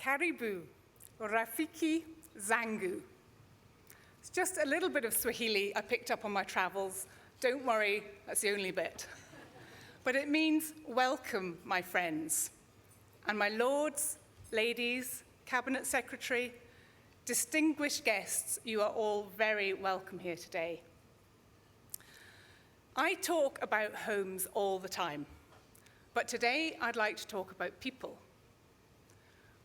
Karibu, Rafiki Zangu. It's just a little bit of Swahili I picked up on my travels. Don't worry, that's the only bit. But it means welcome, my friends. And my lords, ladies, cabinet secretary, distinguished guests, you are all very welcome here today. I talk about homes all the time, but today I'd like to talk about people.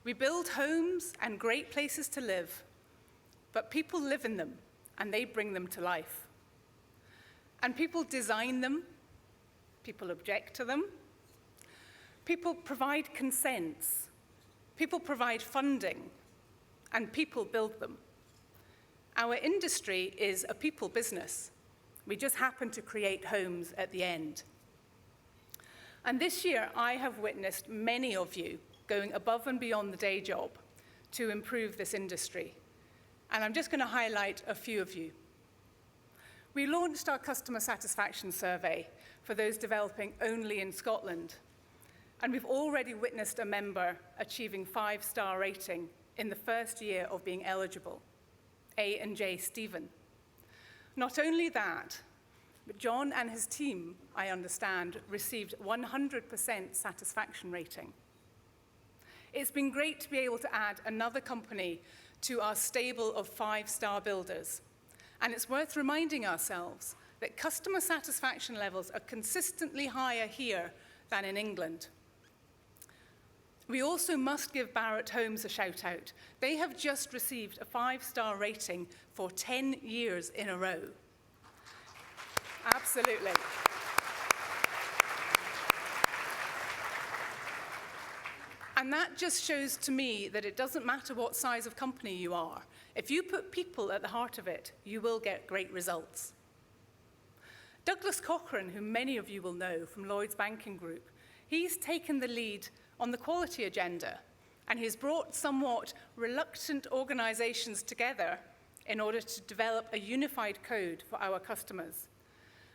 We build homes and great places to live, but people live in them and they bring them to life. And people design them, people object to them, people provide consents, people provide funding, and people build them. Our industry is a people business. We just happen to create homes at the end. And this year, I have witnessed many of you going above and beyond the day job to improve this industry. And I'm just going to highlight a few of you. We launched our customer satisfaction survey for those developing only in Scotland. And we've already witnessed a member achieving 5-star rating in the first year of being eligible, A&J Stephen. Not only that, but John and his team, I understand, received 100% satisfaction rating. It's been great to be able to add another company to our stable of 5-star builders. And it's worth reminding ourselves that customer satisfaction levels are consistently higher here than in England. We also must give Barratt Homes a shout out. They have just received a 5-star rating for 10 years in a row. Absolutely. And that just shows to me that it doesn't matter what size of company you are. If you put people at the heart of it, you will get great results. Douglas Cochrane, who many of you will know from Lloyds Banking Group, he's taken the lead on the quality agenda, and he's brought somewhat reluctant organizations together in order to develop a unified code for our customers.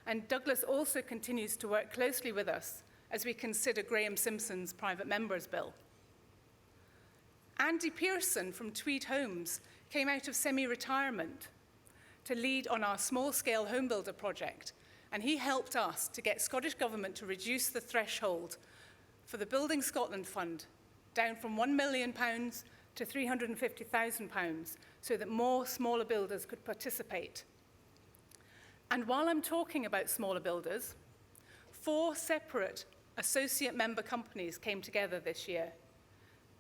And Douglas also continues to work closely with us as we consider Graham Simpson's private members bill. Andy Pearson from Tweed Homes came out of semi-retirement to lead on our small-scale home builder project, and he helped us to get Scottish Government to reduce the threshold for the Building Scotland Fund down from £1 million to £350,000 so that more smaller builders could participate. And while I'm talking about smaller builders, 4 separate associate member companies came together this year.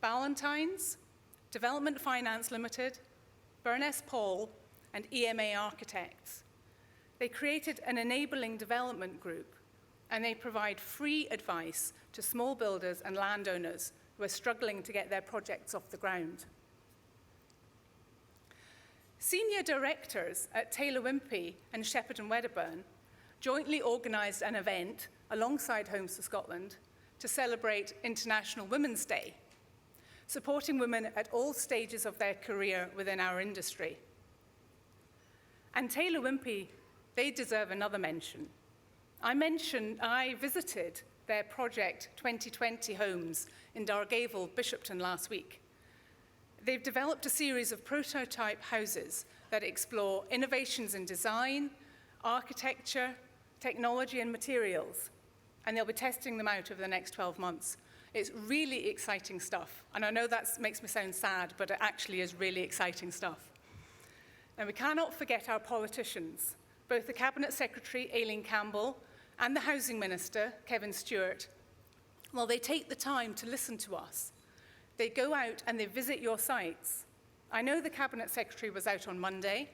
Ballantyne's, Development Finance Limited, Burness Paul, and EMA Architects. They created an enabling development group, and they provide free advice to small builders and landowners who are struggling to get their projects off the ground. Senior directors at Taylor Wimpey and Shepherd and Wedderburn jointly organised an event alongside Homes for Scotland to celebrate International Women's Day, supporting women at all stages of their career within our industry. And Taylor Wimpey, they deserve another mention. I visited their project 2020 homes in Dargavel, Bishopton last week. They've developed a series of prototype houses that explore innovations in design, architecture, technology and materials, and they'll be testing them out over the next 12 months. It's really exciting stuff, and I know that makes me sound sad, but it actually is really exciting stuff. And we cannot forget our politicians, both the Cabinet Secretary, Aileen Campbell, and the Housing Minister, Kevin Stewart. Well, they take the time to listen to us. They go out and they visit your sites. I know the Cabinet Secretary was out on Monday,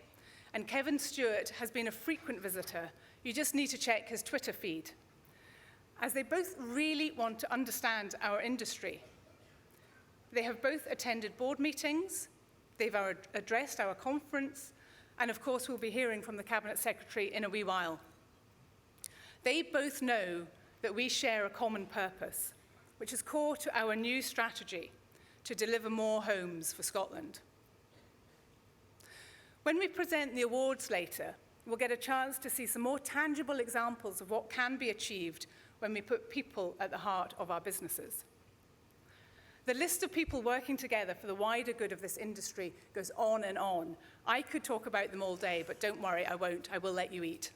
and Kevin Stewart has been a frequent visitor. You just need to check his Twitter feed, as they both really want to understand our industry. They have both attended board meetings, they've addressed our conference, and of course we'll be hearing from the Cabinet Secretary in a wee while. They both know that we share a common purpose, which is core to our new strategy to deliver more homes for Scotland. When we present the awards later, we'll get a chance to see some more tangible examples of what can be achieved when we put people at the heart of our businesses. The list of people working together for the wider good of this industry goes on and on. I could talk about them all day, but don't worry, I won't. I will let you eat.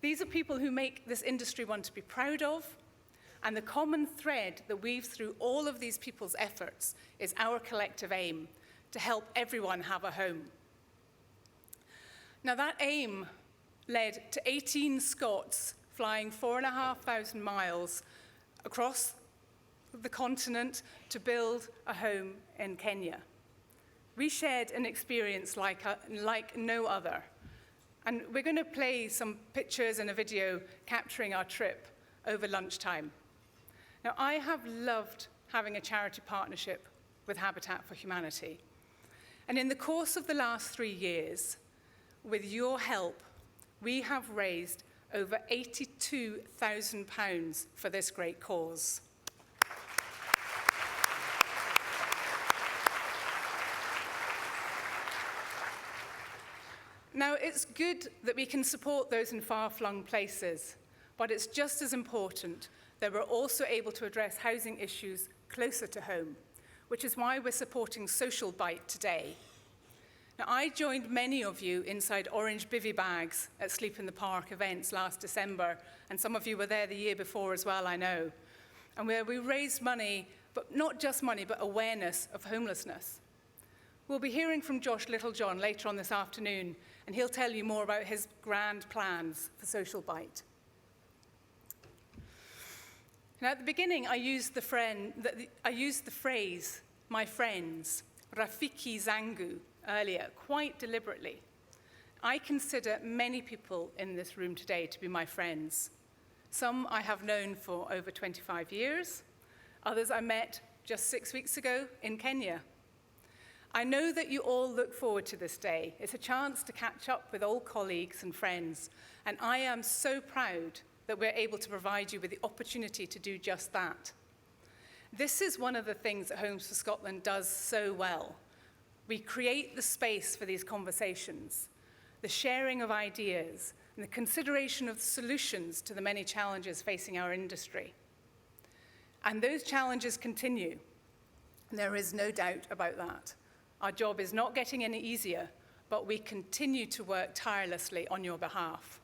These are people who make this industry one to be proud of, and the common thread that weaves through all of these people's efforts is our collective aim to help everyone have a home. Now, that aim led to 18 Scots flying 4,500 miles across the continent to build a home in Kenya. We shared an experience like no other. And we're going to play some pictures and a video capturing our trip over lunchtime. Now, I have loved having a charity partnership with Habitat for Humanity. And in the course of the last 3 years, with your help, we have raised over £82,000 for this great cause. Now, it's good that we can support those in far-flung places, but it's just as important that we're also able to address housing issues closer to home, which is why we're supporting Social Bite today. Now, I joined many of you inside orange bivvy bags at Sleep in the Park events last December, and some of you were there the year before as well, I know, and where we raised money, but not just money, but awareness of homelessness. We'll be hearing from Josh Littlejohn later on this afternoon, and he'll tell you more about his grand plans for Social Bite. Now, at the beginning, I used the phrase, my friends, Rafiki Zangu, earlier, quite deliberately. I consider many people in this room today to be my friends. Some I have known for over 25 years. Others I met just 6 weeks ago in Kenya. I know that you all look forward to this day. It's a chance to catch up with old colleagues and friends, and I am so proud that we're able to provide you with the opportunity to do just that. This is one of the things that Homes for Scotland does so well. We create the space for these conversations, the sharing of ideas, and the consideration of solutions to the many challenges facing our industry. And those challenges continue. There is no doubt about that. Our job is not getting any easier, but we continue to work tirelessly on your behalf.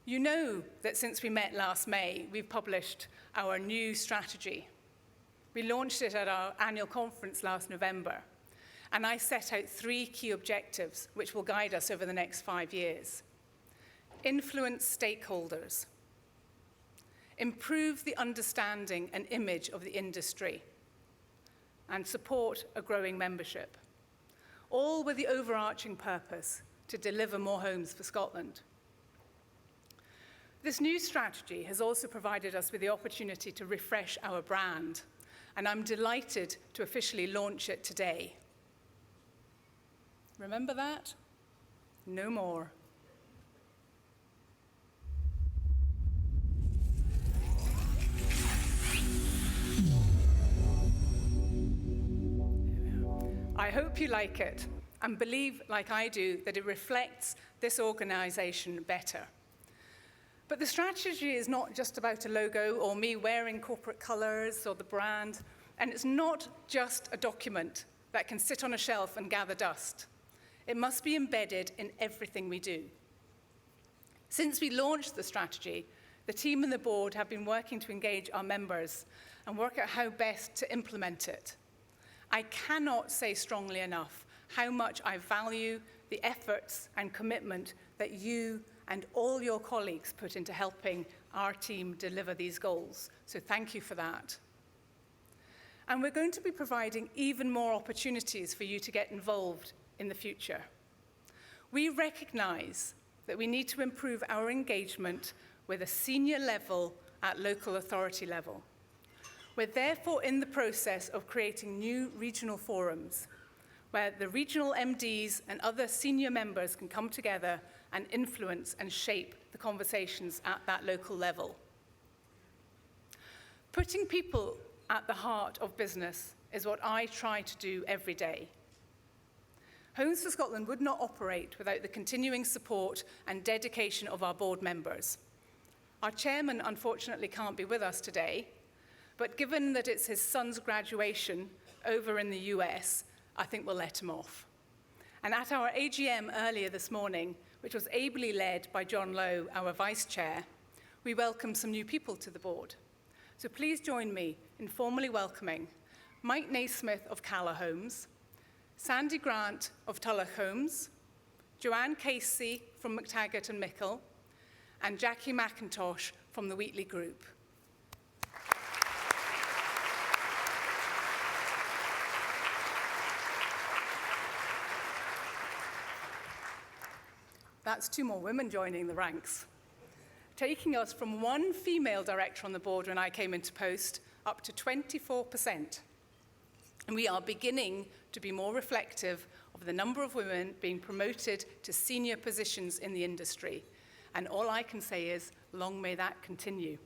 You know that since we met last May, we've published our new strategy. We launched it at our annual conference last November, and I set out 3 key objectives which will guide us over the next 5 years. Influence stakeholders, improve the understanding and image of the industry, and support a growing membership, all with the overarching purpose to deliver more homes for Scotland. This new strategy has also provided us with the opportunity to refresh our brand, and I'm delighted to officially launch it today. Remember that? No more. I hope you like it and believe, like I do, that it reflects this organisation better. But the strategy is not just about a logo or me wearing corporate colours or the brand, and it's not just a document that can sit on a shelf and gather dust. It must be embedded in everything we do. Since we launched the strategy, the team and the board have been working to engage our members and work out how best to implement it. I cannot say strongly enough how much I value the efforts and commitment that you and all your colleagues put into helping our team deliver these goals. So thank you for that. And we're going to be providing even more opportunities for you to get involved in the future. We recognize that we need to improve our engagement with a senior level at local authority level. We're therefore in the process of creating new regional forums where the regional MDs and other senior members can come together and influence and shape the conversations at that local level. Putting people at the heart of business is what I try to do every day. Homes for Scotland would not operate without the continuing support and dedication of our board members. Our chairman, unfortunately, can't be with us today, But given that it's his son's graduation over in the US, I think we'll let him off. And at our AGM earlier this morning, which was ably led by John Lowe, our Vice Chair, we welcomed some new people to the board. So please join me in formally welcoming Mike Naismith of Calla Homes, Sandy Grant of Tulloch Homes, Joanne Casey from McTaggart and Mickle, and Jackie McIntosh from the Wheatley Group. That's 2 more women joining the ranks, taking us from 1 female director on the board when I came into post up to 24%. And we are beginning to be more reflective of the number of women being promoted to senior positions in the industry. And all I can say is, long may that continue.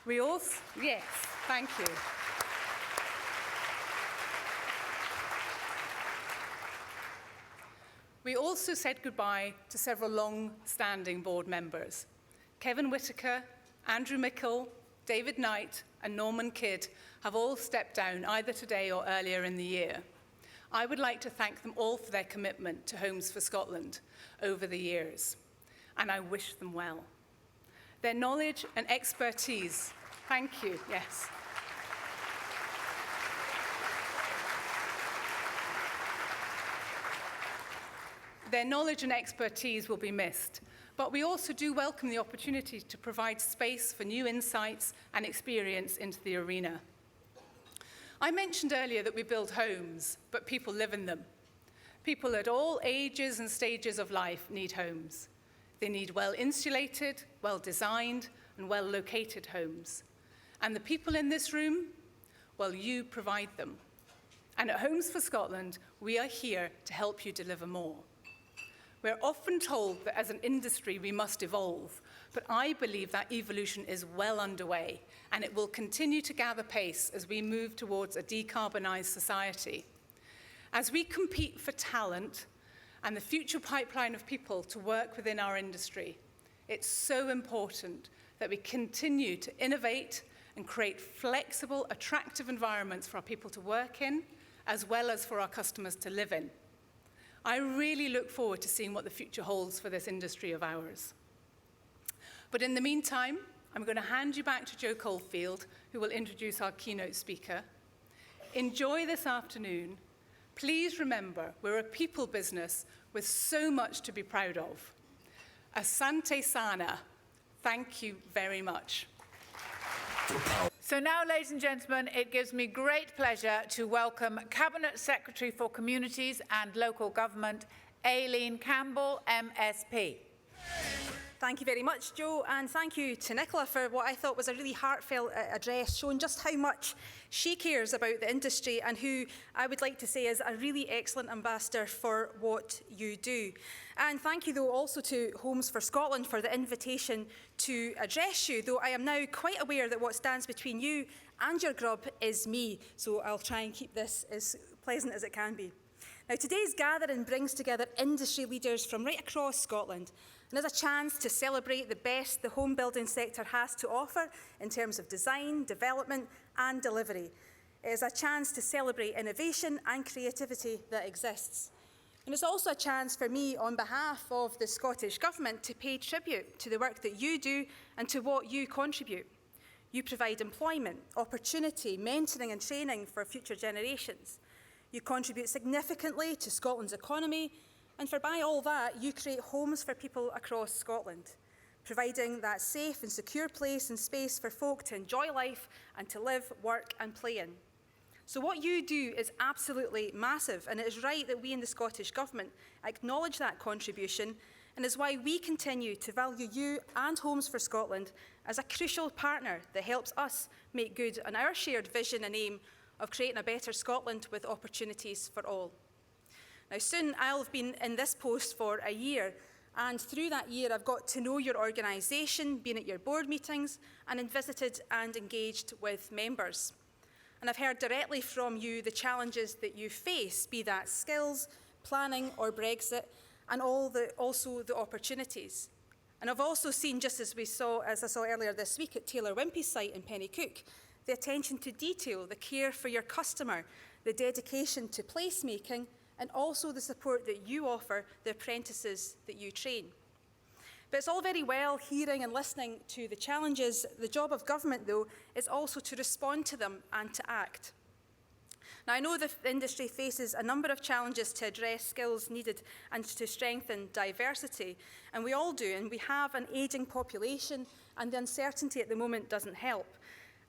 Yes, thank you. We also said goodbye to several long-standing board members. Kevin Whitaker, Andrew Mickle, David Knight, and Norman Kidd have all stepped down either today or earlier in the year. I would like to thank them all for their commitment to Homes for Scotland over the years, and I wish them well. Their knowledge and expertise, thank you, yes. Their knowledge and expertise will be missed, but we also do welcome the opportunity to provide space for new insights and experience into the arena. I mentioned earlier that we build homes, but people live in them. People at all ages and stages of life need homes. They need well-insulated, well-designed, and well-located homes. And the people in this room, well, you provide them. And at Homes for Scotland, we are here to help you deliver more. We're often told that as an industry we must evolve, but I believe that evolution is well underway, and it will continue to gather pace as we move towards a decarbonised society. As we compete for talent and the future pipeline of people to work within our industry, it's so important that we continue to innovate and create flexible, attractive environments for our people to work in, as well as for our customers to live in. I really look forward to seeing what the future holds for this industry of ours. But in the meantime, I'm going to hand you back to Joe Caulfield, who will introduce our keynote speaker. Enjoy this afternoon. Please remember, we're a people business with so much to be proud of. Asante sana. Thank you very much. So now, ladies and gentlemen, it gives me great pleasure to welcome Cabinet Secretary for Communities and Local Government, Aileen Campbell, MSP. Thank you very much, Joe, and thank you to Nicola for what I thought was a really heartfelt address, showing just how much she cares about the industry and who I would like to say is a really excellent ambassador for what you do. And thank you, though, also to Homes for Scotland for the invitation to address you, though I am now quite aware that what stands between you and your grub is me, so I'll try and keep this as pleasant as it can be. Now, today's gathering brings together industry leaders from right across Scotland and is a chance to celebrate the best the home building sector has to offer in terms of design, development and delivery. It is a chance to celebrate innovation and creativity that exists. And it's also a chance for me, on behalf of the Scottish Government, to pay tribute to the work that you do and to what you contribute. You provide employment, opportunity, mentoring and training for future generations. You contribute significantly to Scotland's economy, and for by all that, you create homes for people across Scotland, providing that safe and secure place and space for folk to enjoy life and to live, work and play in. So what you do is absolutely massive, and it is right that we in the Scottish Government acknowledge that contribution, and is why we continue to value you and Homes for Scotland as a crucial partner that helps us make good on our shared vision and aim of creating a better Scotland with opportunities for all. Now, soon I'll have been in this post for a year, and through that year I've got to know your organisation, been at your board meetings, and visited and engaged with members. And I've heard directly from you the challenges that you face, be that skills, planning or Brexit, and also the opportunities. And I've also seen, just as I saw earlier this week at Taylor Wimpey's site in Pennycook, the attention to detail, the care for your customer, the dedication to placemaking, and also the support that you offer the apprentices that you train. But it's all very well hearing and listening to the challenges. The job of government, though, is also to respond to them and to act. Now, I know the industry faces a number of challenges to address skills needed and to strengthen diversity, and we all do, and we have an ageing population, and the uncertainty at the moment doesn't help.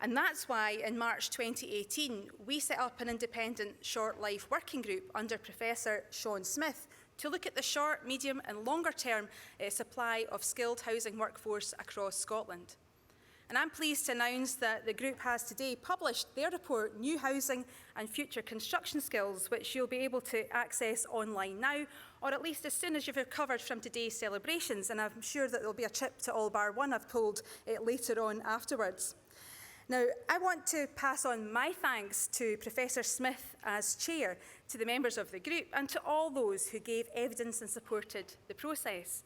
And that's why in March 2018, we set up an independent short life working group under Professor Sean Smith to look at the short, medium and longer term supply of skilled housing workforce across Scotland. And I'm pleased to announce that the group has today published their report, New Housing and Future Construction Skills, which you'll be able to access online now, or at least as soon as you've recovered from today's celebrations. And I'm sure that there'll be a trip to All Bar One, I've told, later on afterwards. Now, I want to pass on my thanks to Professor Smith as chair, to the members of the group, and to all those who gave evidence and supported the process.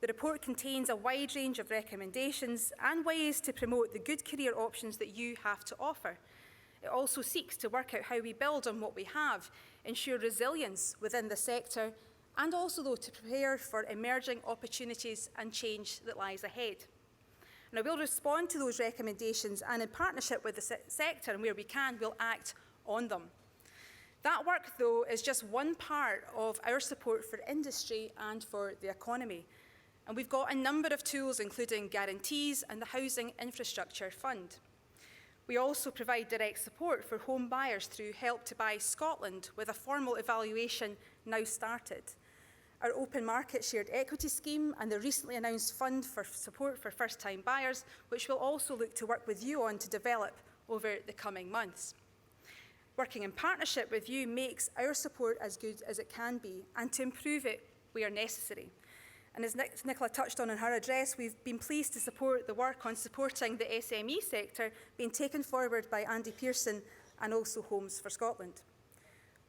The report contains a wide range of recommendations and ways to promote the good career options that you have to offer. It also seeks to work out how we build on what we have, ensure resilience within the sector, and also, though, to prepare for emerging opportunities and change that lies ahead. Now, we'll respond to those recommendations, and in partnership with the sector, and where we can, we'll act on them. That work, though, is just one part of our support for industry and for the economy. And we've got a number of tools, including guarantees and the Housing Infrastructure Fund. We also provide direct support for home buyers through Help to Buy Scotland, with a formal evaluation now started. Our open market shared equity scheme and the recently announced fund for support for first-time buyers, which we'll also look to work with you on to develop over the coming months. Working in partnership with you makes our support as good as it can be, and to improve it where necessary. And as Nicola touched on in her address, we've been pleased to support the work on supporting the SME sector being taken forward by Andy Pearson and also Homes for Scotland.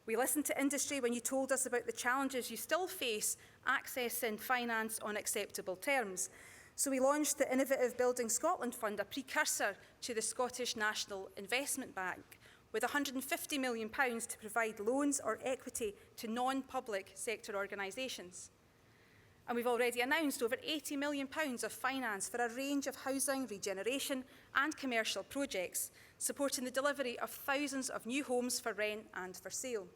We listened to industry when you told us about the challenges you still face accessing finance on acceptable terms. So we launched the innovative Building Scotland Fund, a precursor to the Scottish National Investment Bank, with £150 million to provide loans or equity to non-public sector organisations. And we've already announced over £80 million of finance for a range of housing, regeneration and commercial projects, supporting the delivery of thousands of new homes for rent and for sale.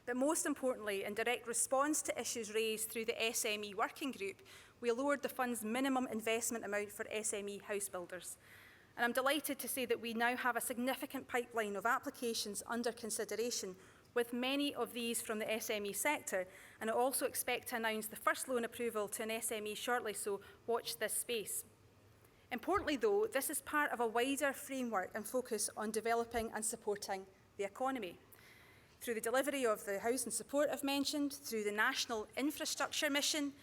But most importantly, in direct response to issues raised through the SME working group, we lowered the fund's minimum investment amount for SME house builders. And I'm delighted to say that we now have a significant pipeline of applications under consideration, with many of these from the SME sector, and I also expect to announce the first loan approval to an SME shortly, so watch this space. Importantly, though, this is part of a wider framework and focus on developing and supporting the economy. Through the delivery of the housing support I've mentioned, through the National Infrastructure Mission,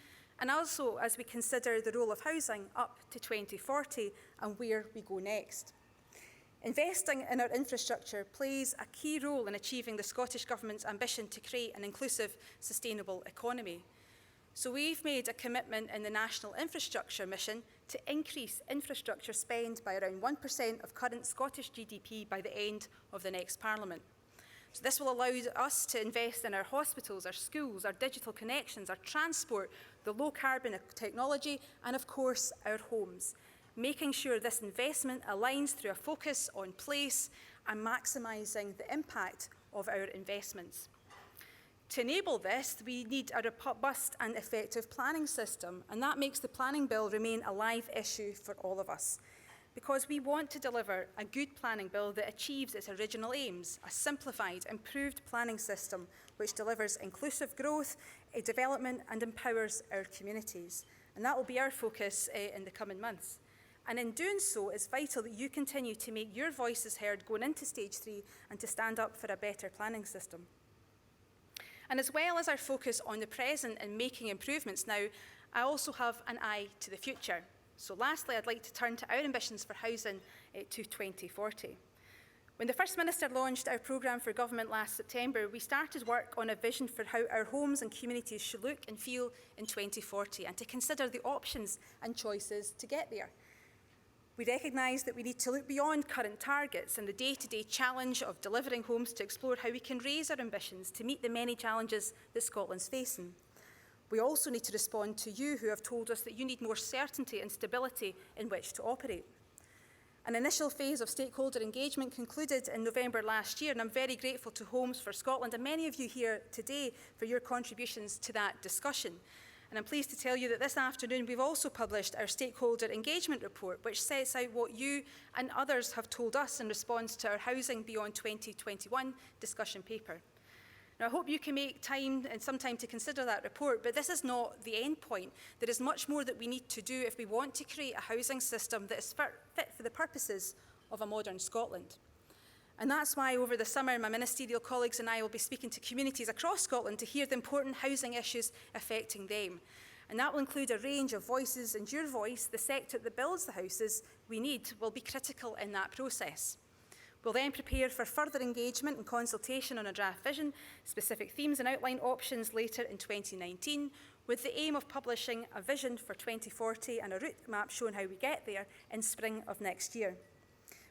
and also as we consider the role of housing up to 2040 and where we go next. Investing in our infrastructure plays a key role in achieving the Scottish Government's ambition to create an inclusive, sustainable economy. So we've made a commitment in the National Infrastructure Mission to increase infrastructure spend by around 1% of current Scottish GDP by the end of the next Parliament. So this will allow us to invest in our hospitals, our schools, our digital connections, our transport, the low-carbon technology, and of course, our homes, making sure this investment aligns through a focus on place and maximising the impact of our investments. To enable this, we need a robust and effective planning system, and that makes the planning bill remain a live issue for all of us, because we want to deliver a good planning bill that achieves its original aims, a simplified, improved planning system which delivers inclusive growth, development and empowers our communities. And that will be our focus in the coming months. And in doing so, it's vital that you continue to make your voices heard going into stage 3 and to stand up for a better planning system. And as well as our focus on the present and making improvements now, I also have an eye to the future. So lastly, I'd like to turn to our ambitions for housing to 2040. When the First Minister launched our programme for government last September, we started work on a vision for how our homes and communities should look and feel in 2040, and to consider the options and choices to get there. We recognise that we need to look beyond current targets and the day-to-day challenge of delivering homes to explore how we can raise our ambitions to meet the many challenges that Scotland's facing. We also need to respond to you who have told us that you need more certainty and stability in which to operate. An initial phase of stakeholder engagement concluded in November last year, and I'm very grateful to Homes for Scotland and many of you here today for your contributions to that discussion. And I'm pleased to tell you that this afternoon we've also published our stakeholder engagement report, which sets out what you and others have told us in response to our Housing Beyond 2021 discussion paper. Now, I hope you can make time and some time to consider that report, but this is not the end point. There is much more that we need to do if we want to create a housing system that is fit for the purposes of a modern Scotland. And that's why over the summer, my ministerial colleagues and I will be speaking to communities across Scotland to hear the important housing issues affecting them. And that will include a range of voices, and your voice, the sector that builds the houses we need, will be critical in that process. We'll then prepare for further engagement and consultation on a draft vision, specific themes and outline options later in 2019, with the aim of publishing a vision for 2040 and a route map showing how we get there in spring of next year.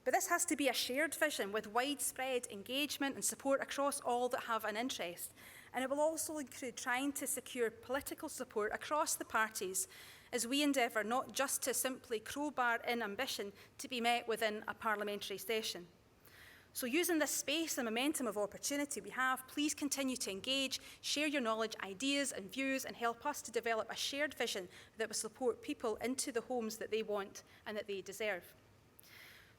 But this has to be a shared vision with widespread engagement and support across all that have an interest. And it will also include trying to secure political support across the parties as we endeavour not just to simply crowbar in ambition to be met within a parliamentary session. So using this space and momentum of opportunity we have, please continue to engage, share your knowledge, ideas and views, and help us to develop a shared vision that will support people into the homes that they want and that they deserve.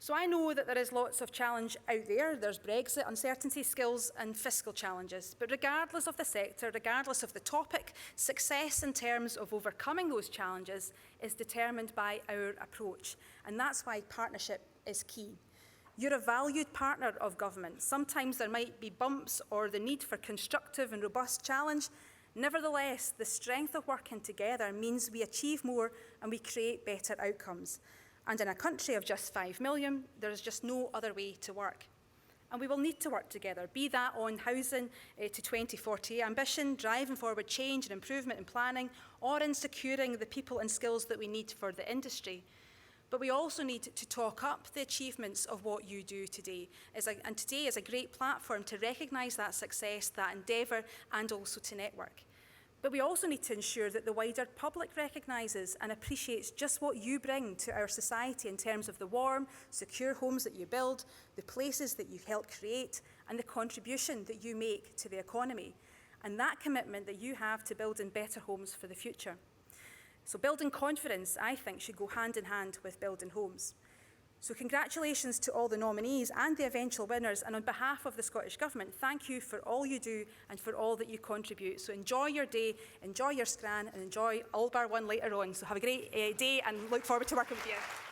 So I know that there is lots of challenge out there. There's Brexit, uncertainty, skills and fiscal challenges. But regardless of the sector, regardless of the topic, success in terms of overcoming those challenges is determined by our approach. And that's why partnership is key. You're a valued partner of government. Sometimes there might be bumps or the need for constructive and robust challenge. Nevertheless, the strength of working together means we achieve more and we create better outcomes. And in a country of just 5 million, there is just no other way to work. And we will need to work together, be that on housing to 2040 ambition, driving forward change and improvement in planning, or in securing the people and skills that we need for the industry. But we also need to talk up the achievements of what you do today. And today is a great platform to recognise that success, that endeavour, and also to network. But we also need to ensure that the wider public recognises and appreciates just what you bring to our society in terms of the warm, secure homes that you build, the places that you help create, and the contribution that you make to the economy, and that commitment that you have to building better homes for the future. So building confidence, I think, should go hand in hand with building homes. So congratulations to all the nominees and the eventual winners, and on behalf of the Scottish Government, thank you for all you do and for all that you contribute. So enjoy your day, enjoy your scran, and enjoy all bar one later on. So have a great day and look forward to working with you.